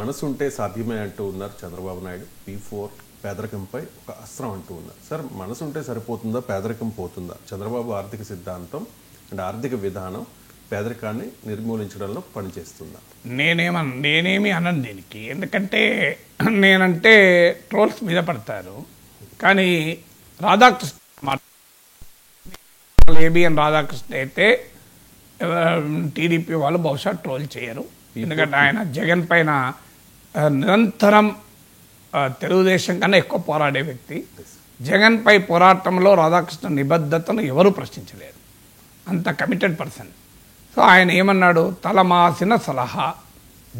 మనసు ఉంటే సాధ్యమే అంటూ ఉన్నారు చంద్రబాబు నాయుడు. P4 పేదరికంపై ఒక అస్త్రం అంటూ ఉన్నారు. సార్, మనసు ఉంటే సరిపోతుందా, పేదరికం పోతుందా? చంద్రబాబు ఆర్థిక సిద్ధాంతం అండ్ ఆర్థిక విధానం పేదరికాన్ని నిర్మూలించడంలో పనిచేస్తుందా? నేనేమి అనను దీనికి. ఎందుకంటే నేనంటే ట్రోల్స్ మీద పడతారు. కానీ రాధాకృష్ణ ఏబిఎన్ రాధాకృష్ణ అయితే టీడీపీ వాళ్ళు బహుశా ట్రోల్ చేయరు. ఎందుకంటే ఆయన జగన్ పైన నిరంతరం తెలుగుదేశం కన్నా ఎక్కువ పోరాడే వ్యక్తి. జగన్ పై పోరాటంలో రాధాకృష్ణ నిబద్ధతను ఎవరూ ప్రశ్నించలేరు. అంత కమిటెడ్ పర్సన్. సో ఆయన ఏమన్నాడు? తలమాసిన సలహా,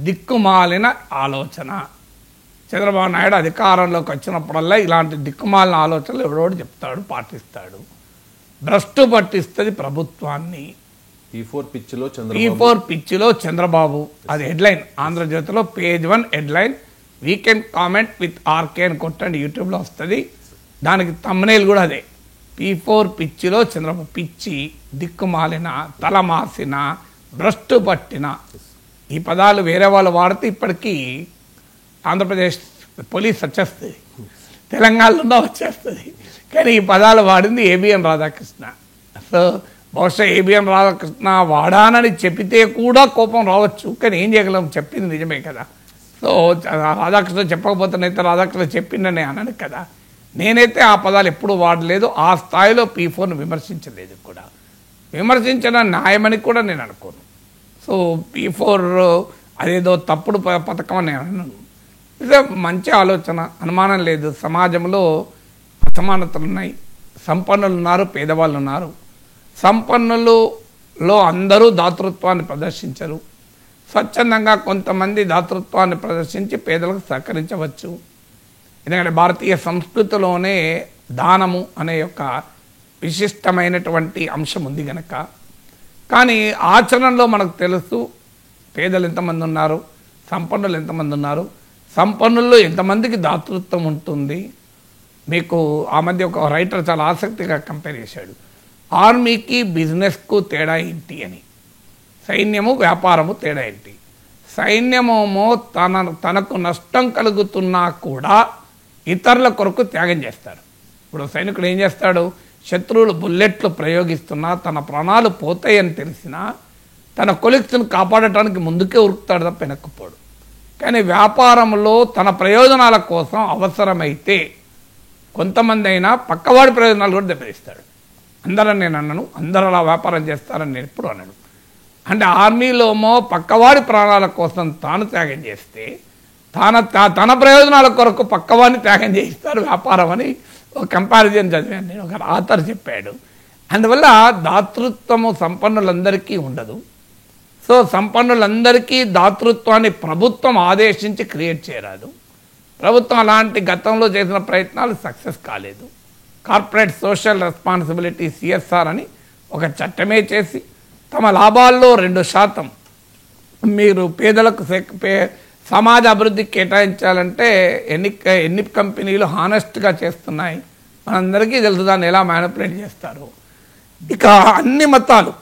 దిక్కుమాలిన ఆలోచన. చంద్రబాబు నాయుడు అధికారంలోకి వచ్చినప్పుడల్లా ఇలాంటి దిక్కుమాలిన ఆలోచనలు ఎవడోడు చెప్తాడు, పాటిస్తాడు. భ్రష్టు పట్టిస్తుంది ప్రభుత్వాన్ని. P4 పిచ్చిలో చంద్రబాబు. అది హెడ్లైన్. ఆంధ్రజ్యోతిలో page 1 headline. Weekend comment with RK అని కొట్టండి, యూట్యూబ్లో వస్తుంది. దానికి తమ్నైల్ కూడా అదే. P4 పిచ్చిలో చంద్రబాబు. పిచ్చి, దిక్కుమాలిన, తలమాసిన, భ్రష్టు పట్టిన. ఈ పదాలు వేరే వాళ్ళు వాడితే ఇప్పటికీ ఆంధ్రప్రదేశ్ పోలీస్ వచ్చేస్తుంది, తెలంగాణలో వచ్చేస్తుంది. కానీ ఈ పదాలు వాడింది ఏబిఎన్ రాధాకృష్ణ. సో బహుశా ఏబిఎన్ రాధాకృష్ణ వాడానని చెప్పితే కూడా కోపం రావచ్చు. కానీ ఏం చేయగలం, చెప్పింది నిజమే కదా. సో రాధాకృష్ణ చెప్పకపోతేనైతే రాధాకృష్ణ చెప్పిందని అనను కదా. నేనైతే ఆ పదాలు ఎప్పుడు వాడలేదు. ఆ స్థాయిలో P4ను విమర్శించలేదు కూడా. విమర్శించడం న్యాయమని కూడా నేను అనుకోను. సో P4 అదేదో తప్పుడు పథకం అని నేను అనను. ఇదే మంచి ఆలోచన, అనుమానం లేదు. సమాజంలో అసమానతలు ఉన్నాయి. సంపన్నులు ఉన్నారు, పేదవాళ్ళు ఉన్నారు. సంపన్నులలో అందరూ దాతృత్వాన్ని ప్రదర్శించరు. స్వచ్ఛందంగా కొంతమంది దాతృత్వాన్ని ప్రదర్శించి పేదలకు సహకరించవచ్చు. ఎందుకంటే భారతీయ సంస్కృతిలోనే దానము అనే యొక్క విశిష్టమైనటువంటి అంశం ఉంది కనుక. కానీ ఆచరణలో మనకు తెలుసు పేదలు ఎంతమంది ఉన్నారు, సంపన్నులు ఎంతమంది ఉన్నారు, సంపన్నుల్లో ఎంతమందికి దాతృత్వం ఉంటుంది. మీకు ఆ మధ్య ఒక రైటర్ చాలా ఆసక్తిగా కంపేర్ చేశాడు. ఆర్మీకి బిజినెస్కు తేడా ఏంటి అని. సైన్యము వ్యాపారము తేడా ఏంటి. సైన్యమేమో తనకు నష్టం కలుగుతున్నా కూడా ఇతరుల కొరకు త్యాగం చేస్తాడు. ఇప్పుడు సైనికుడు ఏం చేస్తాడు? శత్రువులు బుల్లెట్లు ప్రయోగిస్తున్నా, తన ప్రాణాలు పోతాయని తెలిసినా తన కొలీగ్స్ను కాపాడటానికి ముందుకే ఉరుకుతాడు తప్ప వెనక్కిపోడు. కానీ వ్యాపారంలో తన ప్రయోజనాల కోసం అవసరమైతే కొంతమంది అయినా పక్కవాడి ప్రయోజనాలు కూడా దెబ్బతీస్తాడు. అందరని నేను అన్నాను, అందరూ అలా వ్యాపారం చేస్తారని నేను ఎప్పుడు అన్నాను. అంటే ఆర్మీలోమో పక్కవాడి ప్రాణాల కోసం తాను త్యాగం చేస్తే తన ప్రయోజనాల కొరకు పక్కవాడిని త్యాగం చేయిస్తారు వ్యాపారం అని ఒక కంపారిజన్ చదివాను నేను. ఒక ఆథర్ చెప్పాడు. అందువల్ల దాతృత్వము సంపన్నులందరికీ ఉండదు. సో సంపన్నులందరికీ దాతృత్వాన్ని ప్రభుత్వం ఆదేశించి క్రియేట్ చేయరాదు. ప్రభుత్వం అలాంటి గతంలో చేసిన ప్రయత్నాలు సక్సెస్ కాలేదు. కార్పొరేట్ సోషల్ రెస్పాన్సిబిలిటీ CSR అని ఒక చట్టమే చేసి తమ లాభాల్లో 2% మీరు పేదలకు సమాజ అభివృద్ధికి కేటాయించాలంటే ఎన్ని కంపెనీలు హానెస్ట్గా చేస్తున్నాయి మనందరికీ తెలుసు. దాన్ని ఎలా మ్యానిపులేట్ చేస్తారు. ఇక అన్ని మతాలు,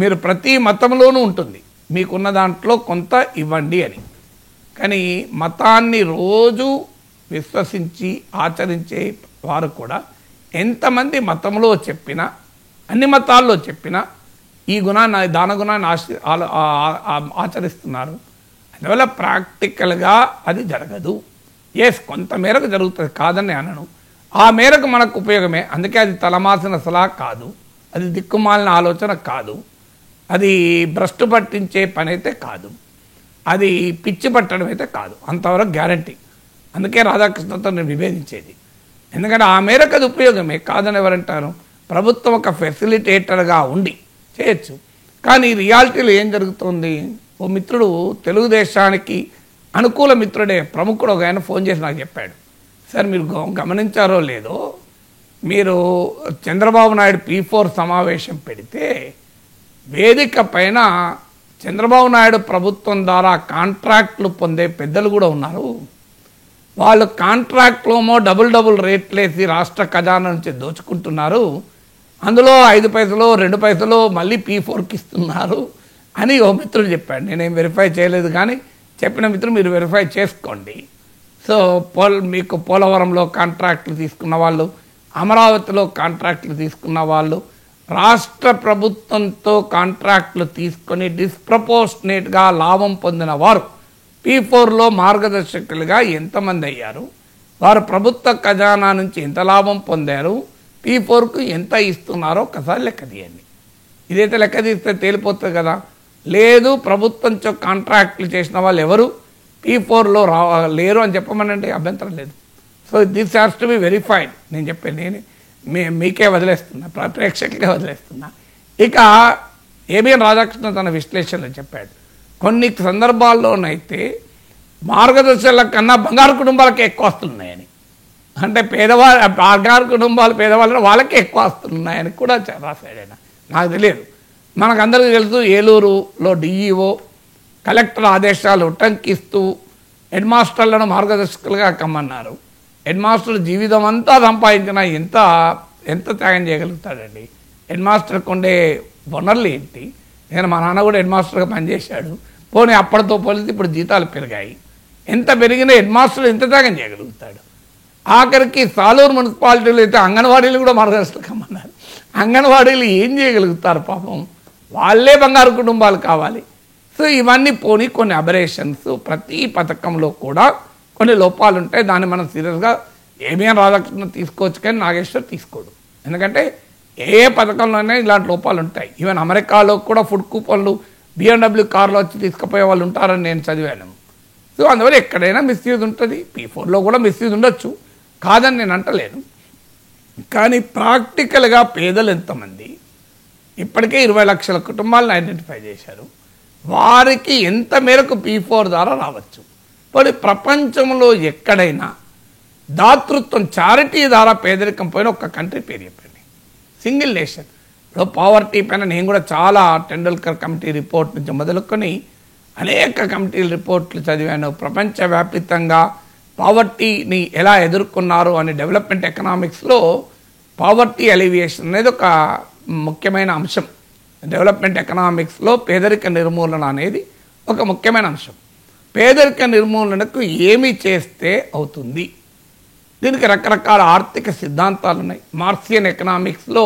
మీరు ప్రతి మతంలోనూ ఉంటుంది మీకున్న దాంట్లో కొంత ఇవ్వండి అని. కానీ మతాన్ని రోజు విశ్వసించి ఆచరించే వారు కూడా ఎంతమంది మతంలో చెప్పినా, అన్ని మతాల్లో చెప్పినా ఈ గుణాన్ని, దాన గుణాన్ని ఆచరిస్తున్నారు. అందువల్ల ప్రాక్టికల్గా అది జరగదు. కొంత మేరకు జరుగుతుంది, కాదని అనను. ఆ మేరకు మనకు ఉపయోగమే. అందుకే అది తలమాసిన సలహా కాదు, అది దిక్కుమాలిన ఆలోచన కాదు, అది భ్రష్టు పట్టించే పని అయితే కాదు, అది పిచ్చి పట్టడం అయితే కాదు. అంతవరకు గ్యారంటీ. అందుకే రాధాకృష్ణతో నేను విభేదించేది. ఎందుకంటే ఆ మేరకు అది ఉపయోగమే, కాదని ఎవరంటారు? ప్రభుత్వం ఒక ఫెసిలిటేటర్గా ఉండి చేయొచ్చు. కానీ రియాలిటీలో ఏం జరుగుతుంది? ఓ మిత్రుడు, తెలుగుదేశానికి అనుకూల మిత్రుడే, ప్రముఖుడు ఒక ఆయన ఫోన్ చేసి నాకు చెప్పాడు, సార్ మీరు గమనించారో లేదో, మీరు చంద్రబాబు నాయుడు P4 సమావేశం పెడితే వేదిక పైన చంద్రబాబు నాయుడు ప్రభుత్వం ద్వారా కాంట్రాక్ట్లు పొందే పెద్దలు కూడా ఉన్నారు. వాళ్ళు కాంట్రాక్ట్లోమో డబుల్ రేట్లేసి రాష్ట్ర ఖజానా నుంచి దోచుకుంటున్నారు. అందులో 5 పైసలు 2 పైసలు మళ్ళీ P4కి ఇస్తున్నారు అని ఓ మిత్రుడు చెప్పాడు. నేనేం వెరిఫై చేయలేదు, కానీ చెప్పిన మిత్రులు మీరు వెరిఫై చేసుకోండి. సో మీకు పోలవరంలో కాంట్రాక్టులు తీసుకున్న వాళ్ళు, అమరావతిలో కాంట్రాక్టులు తీసుకున్న వాళ్ళు, రాష్ట్ర ప్రభుత్వంతో కాంట్రాక్టులు తీసుకొని డిస్ప్రపోర్షనేట్గా లాభం పొందిన వారు P4లో మార్గదర్శకులుగా ఎంతమంది అయ్యారు, వారు ప్రభుత్వ ఖజానా నుంచి ఎంత లాభం పొందారు, P4కు ఎంత ఇస్తున్నారో ఒకసారి లెక్క తీయండి. ఇదైతే లెక్క తీస్తే తేలిపోతుంది కదా. లేదు ప్రభుత్వంతో కాంట్రాక్టులు చేసిన వాళ్ళు ఎవరు P4లో లేరు అని చెప్పమనండి, అభ్యంతరం లేదు. So this has to be verified. నేను చెప్పాను, మీకే వదిలేస్తున్నా, ప్రేక్షకులకే వదిలేస్తున్నా. ఇక ఏబిఎన్ రాధాకృష్ణ తన విశ్లేషణలో చెప్పాడు, కొన్ని సందర్భాల్లోనైతే మార్గదర్శకుల కన్నా బంగారు కుటుంబాలకే ఎక్కువ వస్తున్నాయని. అంటే పేదవాళ్ళు, బంగారు కుటుంబాలు పేదవాళ్ళు వాళ్ళకే ఎక్కువ వస్తున్నాయని కూడా రాశాడు ఆయన. నాకు తెలియదు, మనకందరికీ తెలుసు ఏలూరులో డిఈఓ కలెక్టర్ ఆదేశాలు ఉటంకిస్తూ హెడ్ మాస్టర్లను మార్గదర్శకులుగా కమ్మన్నారు. హెడ్ మాస్టర్ జీవితం అంతా సంపాదించినా ఎంత త్యాగం చేయగలుగుతాడండి? హెడ్ మాస్టర్కి ఉండే వనరులు ఏంటి? మా నాన్న కూడా హెడ్ మాస్టర్గా పనిచేశాడు. పోనీ అప్పటితో పోలిస్తే ఇప్పుడు జీతాలు పెరిగాయి. ఎంత పెరిగినా హెడ్ మాస్టర్ ఎంత త్యాగం చేయగలుగుతాడు? ఆఖరికి సాలూరు మున్సిపాలిటీలో అయితే అంగన్వాడీలు కూడా మార్గదర్శకులు కమ్మన్నారు. అంగన్వాడీలు ఏం చేయగలుగుతారు పాపం? వాళ్ళే బంగారు కుటుంబాలు కావాలి. సో ఇవన్నీ పోనీ కొన్ని అబరేషన్స్, ప్రతి పథకంలో కూడా కొన్ని లోపాలు ఉంటాయి. దాన్ని మనం సీరియస్గా ఏబిఎన్ రాధాకృష్ణ తీసుకోవచ్చు, కానీ నాగేశ్వర్ తీసుకోడు. ఎందుకంటే ఏ పథకంలోనే ఇలాంటి లోపాలు ఉంటాయి. ఈవెన్ అమెరికాలో కూడా ఫుడ్ కూపన్లు BMW కార్లో వచ్చి తీసుకుపోయే వాళ్ళు ఉంటారని నేను చదివాను. సో అందువల్ల ఎక్కడైనా మిస్యూజ్ ఉంటుంది. P4లో కూడా మిస్యూజ్ ఉండొచ్చు, కాదని నేను అంటలేను. కానీ ప్రాక్టికల్గా పేదలు ఎంతమంది? ఇప్పటికే 20 లక్షల కుటుంబాలను ఐడెంటిఫై చేశారు. వారికి ఎంత మేరకు P4 ద్వారా రావచ్చు? మరి ప్రపంచంలో ఎక్కడైనా దాతృత్వం, చారిటీ ద్వారా పేదరికం పోయిన ఒక్క కంట్రీ పేరు చెప్పండి. Single nation. ఇప్పుడు పావర్టీ పైన నేను కూడా చాలా టెండూల్కర్ కమిటీ రిపోర్ట్ నుంచి మొదలుకొని అనేక కమిటీల రిపోర్ట్లు చదివాను. ప్రపంచవ్యాప్తంగా పావర్టీని ఎలా ఎదుర్కొన్నారు అని డెవలప్మెంట్ ఎకనామిక్స్లో పావర్టీ ఎలివియేషన్ అనేది ఒక ముఖ్యమైన అంశం. డెవలప్మెంట్ ఎకనామిక్స్లో పేదరిక నిర్మూలన అనేది ఒక ముఖ్యమైన అంశం. పేదరిక నిర్మూలనకు ఏమి చేస్తే అవుతుంది? దీనికి రకరకాల ఆర్థిక సిద్ధాంతాలు ఉన్నాయి. మార్క్సియన్ ఎకనామిక్స్లో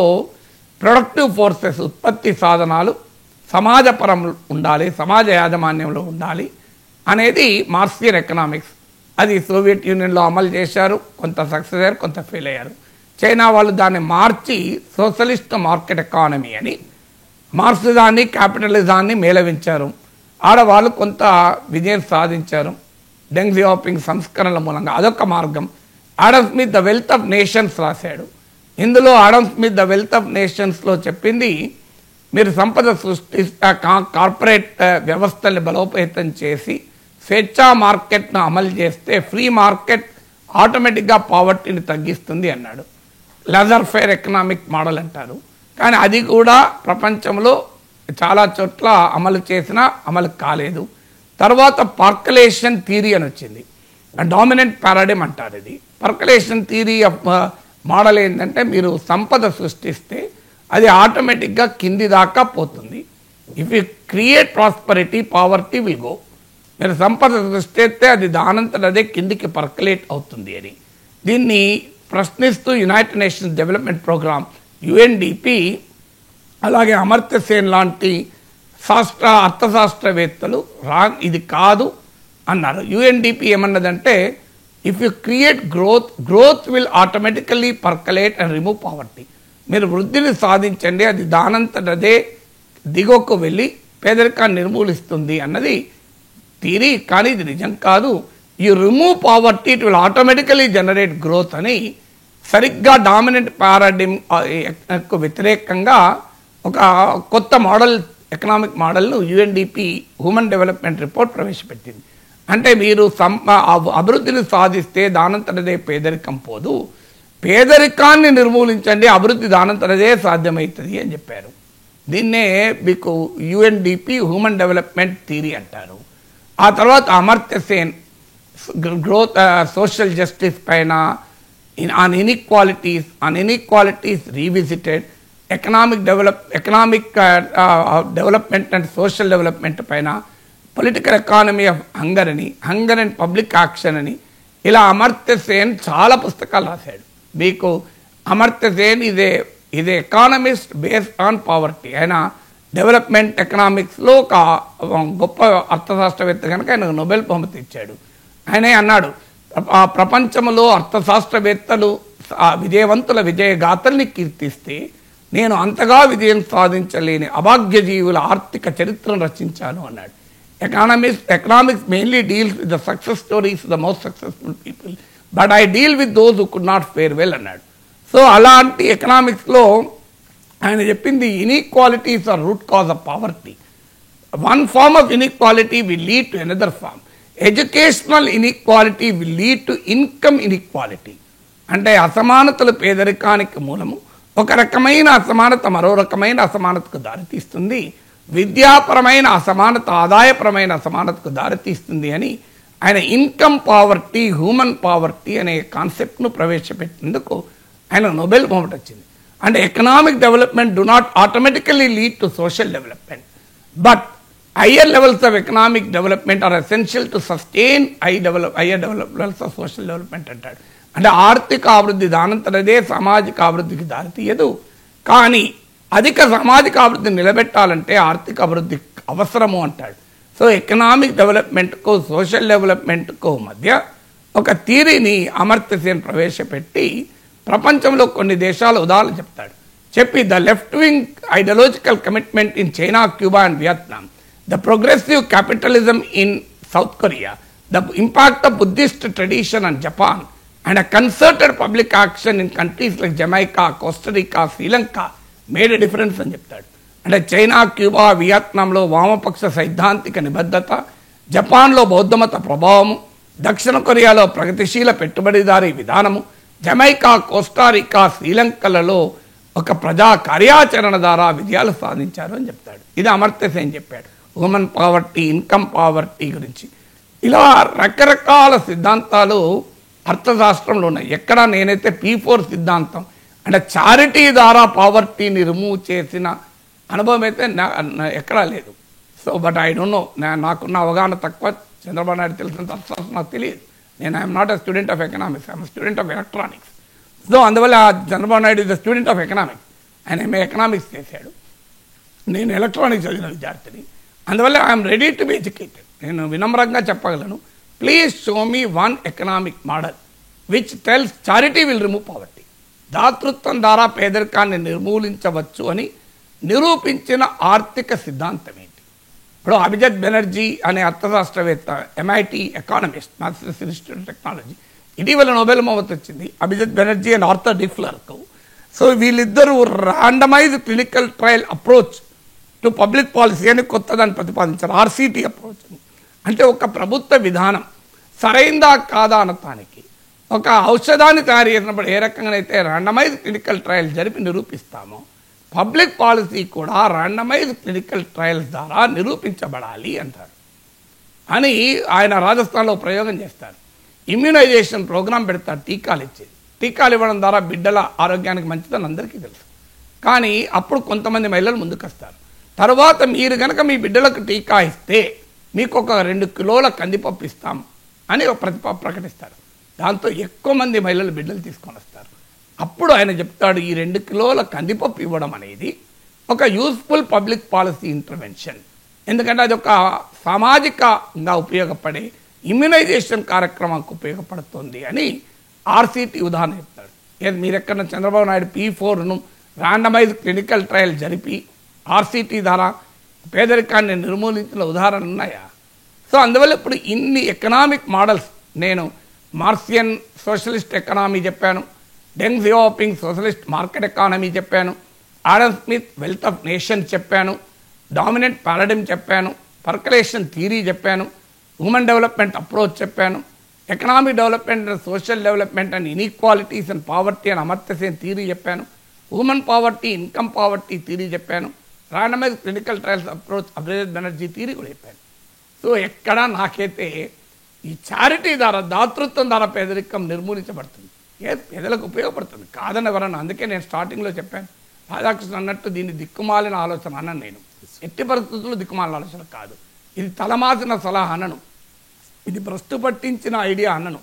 ప్రొడక్టివ్ ఫోర్సెస్, ఉత్పత్తి సాధనాలు సమాజపరం ఉండాలి, సమాజ యాజమాన్యంలో ఉండాలి అనేది మార్క్సియన్ ఎకనామిక్స్. అది సోవియట్ యూనియన్లో అమలు చేశారు, కొంత సక్సెస్ అయ్యారు, కొంత ఫెయిల్ అయ్యారు. చైనా వాళ్ళు దాన్ని మార్చి సోషలిస్ట్ మార్కెట్ ఎకానమీ అని మార్క్సిజాన్ని, క్యాపిటలిజాన్ని మేళవించారు. ఆడవాళ్ళు కొంత విజయం సాధించారు డెంగ్ జియాపింగ్ సంస్కరణల మూలంగా. అదొక మార్గం. Adam Smith the wealth of nations రాశాడు. ఇందులో Adam Smith the wealth of నేషన్స్లో చెప్పింది, మీరు సంపద కార్పొరేట్ వ్యవస్థల్ని బలోపేతం చేసి స్వేచ్ఛా మార్కెట్ను అమలు చేస్తే ఫ్రీ మార్కెట్ ఆటోమేటిక్గా పావర్టీని తగ్గిస్తుంది అన్నాడు. లెజర్ ఫేర్ ఎకనామిక్ మోడల్ అంటారు. కానీ అది కూడా ప్రపంచంలో చాలా చోట్ల అమలు చేసినా అమలు కాలేదు. తర్వాత పర్కలేషన్ థియరీ అని వచ్చింది. డామినెంట్ పారాడిమ్ అంటారు. ఇది పర్కలేషన్ థియరీ ఆఫ్ మోడల్ ఏంటంటే, మీరు సంపద సృష్టిస్తే అది ఆటోమేటిక్గా కింది దాకా పోతుంది. If you create prosperity, poverty will go. మీరు సంపద సృష్టిస్తే అది దానంతట అదే కిందికి పర్కలేట్ అవుతుంది అని. దీన్ని ప్రశ్నిస్తూ United Nations Development Programme UNDP, అలాగే అమర్త్య సేన్ లాంటి అర్థశాస్త్రవేత్తలు ఇది కాదు అన్నారు. UNDP ఏమన్నదంటే, if you create growth will automatically percolate and remove poverty. మీరు వృద్ధిని సాధించండి, అది దానంతటదే దిగువకు వెళ్ళి పేదరికాన్ని నిర్మూలిస్తుంది అన్నది థియరీ. కానీ ఇది నిజం కాదు. You remove poverty, it will automatically generate growth అని సరిగ్గా డామినెంట్ పారాడిమ్కు వ్యతిరేకంగా ఒక కొత్త మోడల్, ఎకనామిక్ మోడల్ను UNDP హ్యూమన్ డెవలప్మెంట్ రిపోర్ట్ ప్రవేశపెట్టింది. అంటే మీరు అభివృద్ధిని సాధిస్తే దానంతటదే పేదరికం పోదు, పేదరికాన్ని నిర్మూలించండి, అభివృద్ధి దానంతటదే సాధ్యమవుతుంది అని చెప్పారు. దీన్నే మీకు UNDP హ్యూమన్ డెవలప్మెంట్ థియరీ అంటారు. ఆ తర్వాత Amartya Sen growth, social justice పైన, on inequalities revisited, economic development and social development పైన, పొలిటికల్ ఎకానమీ ఆఫ్ హంగర్ అని, హంగర్ అండ్ పబ్లిక్ యాక్షన్ అని, ఇలా అమర్త్య సేన్ చాలా పుస్తకాలు రాశాడు. మీకు అమర్త్య సేన్ ఇదే ఎకానమిస్ట్ బేస్డ్ ఆన్ పావర్టీ. ఆయన డెవలప్మెంట్ ఎకనామిక్స్లో ఒక గొప్ప అర్థశాస్త్రవేత్త కనుక ఆయనకు నోబెల్ బహుమతి ఇచ్చాడు. ఆయనే అన్నాడు, ప్రపంచంలో అర్థశాస్త్రవేత్తలు విజయవంతుల విజయగాథల్ని కీర్తిస్తే నేను అంతగా విజయం సాధించలేని అభాగ్య జీవుల ఆర్థిక చరిత్రను రచించాను అన్నాడు. Economics mainly deals with the success stories the most successful people, but I deal with those who could not fare well అన్నాడు. సో అలాంటి ఎకనామిక్స్లో ఆయన చెప్పింది inequalities are root cause of poverty. One form of inequality will lead to another form. Educational inequality will lead to income inequality. అంటే అసమానతలు పేదరికానికి మూలము. ఒక రకమైన అసమానత మరో రకమైన అసమానతకు దారితీస్తుంది. విద్యాపరమైన అసమానత ఆదాయపరమైన అసమానతకు దారితీస్తుంది అని ఆయన ఇన్కమ్ పావర్టీ, హ్యూమన్ పావర్టీ అనే కాన్సెప్ట్ను ప్రవేశపెట్టేందుకు ఆయన నోబెల్ బహుమతి వచ్చింది. అంటే economic development do not automatically lead to social development, but higher levels of economic development are essential to sustain higher levels of social development అంటాడు. అంటే ఆర్థిక అభివృద్ధి దానంతరదే సామాజిక అభివృద్ధికి దారితీయదు, కానీ అధిక సామాజిక అభివృద్ధిని నిలబెట్టాలంటే ఆర్థిక అభివృద్ధి అవసరము అంటాడు. సో ఎకనామిక్ డెవలప్మెంట్కు సోషల్ డెవలప్మెంట్కు మధ్య ఒక థియరీని అమర్త్య సేన్ ప్రవేశపెట్టి ప్రపంచంలో కొన్ని దేశాల ఉదాహరణ చెప్తాడు. చెప్పి the left wing ideological commitment in China, Cuba and Vietnam, the progressive capitalism in South Korea, the impact of Buddhist tradition on Japan, and a concerted public action in countries like Jamaica, Costa Rica, Sri Lanka made a difference అని చెప్తాడు. అంటే China, Cuba, వియత్నాంలో వామపక్ష సైద్ధాంతిక నిబద్ధత, జపాన్లో బౌద్ధమత ప్రభావము, దక్షిణ కొరియాలో ప్రగతిశీల పెట్టుబడిదారీ విధానము, జమైకా, కోస్టారికా, శ్రీలంకలలో ఒక ప్రజా కార్యాచరణ ద్వారా విజయాలు సాధించారు అని చెప్తాడు. ఇది అమర్త్య సేన్ చెప్పాడు హ్యూమన్ పావర్టీ, ఇన్కమ్ పావర్టీ గురించి. ఇలా రకరకాల సిద్ధాంతాలు అర్థశాస్త్రంలో ఉన్నాయి. ఎక్కడ నేనైతే P4 సిద్ధాంతం అంటే చారిటీ ద్వారా పావర్టీని రిమూవ్ చేసిన అనుభవం అయితే ఎక్కడా లేదు. So but I don't know, నాకున్న అవగాహన తక్కువ. చంద్రబాబు నాయుడు తెలిసినంత అర్థశాస్త్రం నాకు తెలియదు. నేను I'm not a student of economics, I'm student of electronics. So అందువల్ల Chandrababu Naidu is the student of economics. ఆయన ఎంఏ ఎకనామిక్స్ చేశాడు, నేను ఎలక్ట్రానిక్స్ చదివిన విద్యార్థిని. అందువల్ల I'm ready to be educated. నేను వినమ్రంగా చెప్పగలను, please show me one economic model which tells charity will remove poverty. దాతృత్వం ద్వారా పేదరికాన్ని నిర్మూలించవచ్చు అని నిరూపించిన ఆర్థిక సిద్ధాంతం ఏంటి? ఇప్పుడు అభిజిత్ బెనర్జీ అనే అర్థశాస్త్రవేత్త, MIT economist, masters institute technology, ఇటీవల నోబెల్ బహుమతి వచ్చింది అభిజిత్ బెనర్జీ అండ్ ఆర్థర్ డిఫ్లర్కు. సో వీళ్ళిద్దరూ randomize clinical trial approach to public policy అని కొత్తదాన్ని ప్రతిపాదించారు, RCT అప్రోచ్ అని. అంటే ఒక ప్రభుత్వ విధానం సరైందా కాదా అనటానికి, ఒక ఔషధాన్ని తయారు చేసినప్పుడు ఏ రకంగానైతే ర్యాండమైజ్ క్లినికల్ ట్రయల్ జరిపి నిరూపిస్తామో, పబ్లిక్ పాలసీ కూడా ర్యాండమైజ్ క్లినికల్ ట్రయల్స్ ద్వారా నిరూపించబడాలి అంటారు అని ఆయన రాజస్థాన్లో ప్రయోగం చేస్తారు. ఇమ్యూనైజేషన్ ప్రోగ్రాం పెడతారు, టీకాలు ఇచ్చేది. టీకాలు ఇవ్వడం ద్వారా బిడ్డల ఆరోగ్యానికి మంచిదని అందరికీ తెలుసు. కానీ అప్పుడు కొంతమంది మహిళలు ముందుకు వస్తారు. తర్వాత మీరు కనుక మీ బిడ్డలకు టీకా ఇస్తే మీకు ఒక 2 కిలోల కందిపప్పు ఇస్తాం అని ఒక ప్రకటిస్తారు. దాంతో ఎక్కువ మంది మహిళలు బిడ్డలు తీసుకొని వస్తారు. అప్పుడు ఆయన చెప్తాడు, ఈ 2 కిలోల కందిపప్పు ఇవ్వడం అనేది ఒక యూస్ఫుల్ పబ్లిక్ పాలసీ ఇంటర్వెన్షన్, ఎందుకంటే అది ఒక సామాజికంగా ఉపయోగపడే ఇమ్యునైజేషన్ కార్యక్రమానికి ఉపయోగపడుతుంది అని RCT ఉదాహరణ చెప్తాడు. మీరు ఎక్కడ చంద్రబాబు నాయుడు P4ను ర్యాండమైజ్ క్లినికల్ ట్రయల్ జరిపి RCT ద్వారా పేదరికాన్ని నిర్మూలించిన ఉదాహరణలు ఉన్నాయా? సో అందువల్ల ఇప్పుడు ఇన్ని ఎకనామిక్ మోడల్స్, నేను మార్క్సియన్ సోషలిస్ట్ ఎకనామీ చెప్పాను, Deng Xiaoping socialist market economy చెప్పాను, Adam Smith wealth of nation చెప్పాను, డామినెంట్ పారాడిమ్ చెప్పాను, పర్కలేషన్ థియరీ చెప్పాను, హ్యూమన్ డెవలప్మెంట్ అప్రోచ్ చెప్పాను, economic development and social development and inequalities and poverty అని Amartya Sen theory చెప్పాను, human poverty, income poverty theory చెప్పాను, randomize clinical trials approach Abhijit Banerjee theory కూడా చెప్పాను. So ఎక్కడ నాకైతే ఈ చారిటీ ద్వారా, దాతృత్వం ద్వారా పేదరికం నిర్మూలించబడుతుంది, పేదలకు ఉపయోగపడుతుంది కాదని ఎవరన్నా. అందుకే నేను స్టార్టింగ్లో చెప్పాను, రాధాకృష్ణ అన్నట్టు దీన్ని దిక్కుమాలిన ఆలోచన అన్నాను. నేను ఎట్టి పరిస్థితుల్లో దిక్కుమాలిన ఆలోచన కాదు. ఇది తలమాసిన సలహా అనను, ఇది భ్రష్టు పట్టించిన ఐడియా అనను.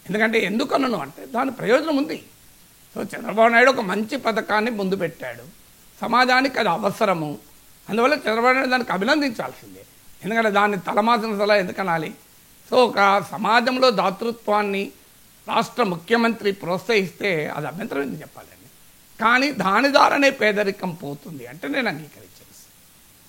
ఎందుకంటే ఎందుకు అనను అంటే దాని ప్రయోజనం ఉంది. సో చంద్రబాబు నాయుడు ఒక మంచి పథకాన్ని ముందు పెట్టాడు, సమాజానికి అది అవసరము, అందువల్ల చంద్రబాబు నాయుడు దానికి అభినందించాల్సిందే. ఎందుకంటే దాన్ని తలమాసిన సలహా ఎందుకు అనాలి? సో ఒక సమాజంలో దాతృత్వాన్ని రాష్ట్ర ముఖ్యమంత్రి ప్రోత్సహిస్తే అది అభ్యంతరం ఎందుకు చెప్పాలండి? కానీ దాని ద్వారానే పేదరికం పోతుంది అంటే నేను అంగీకరిస్తాను.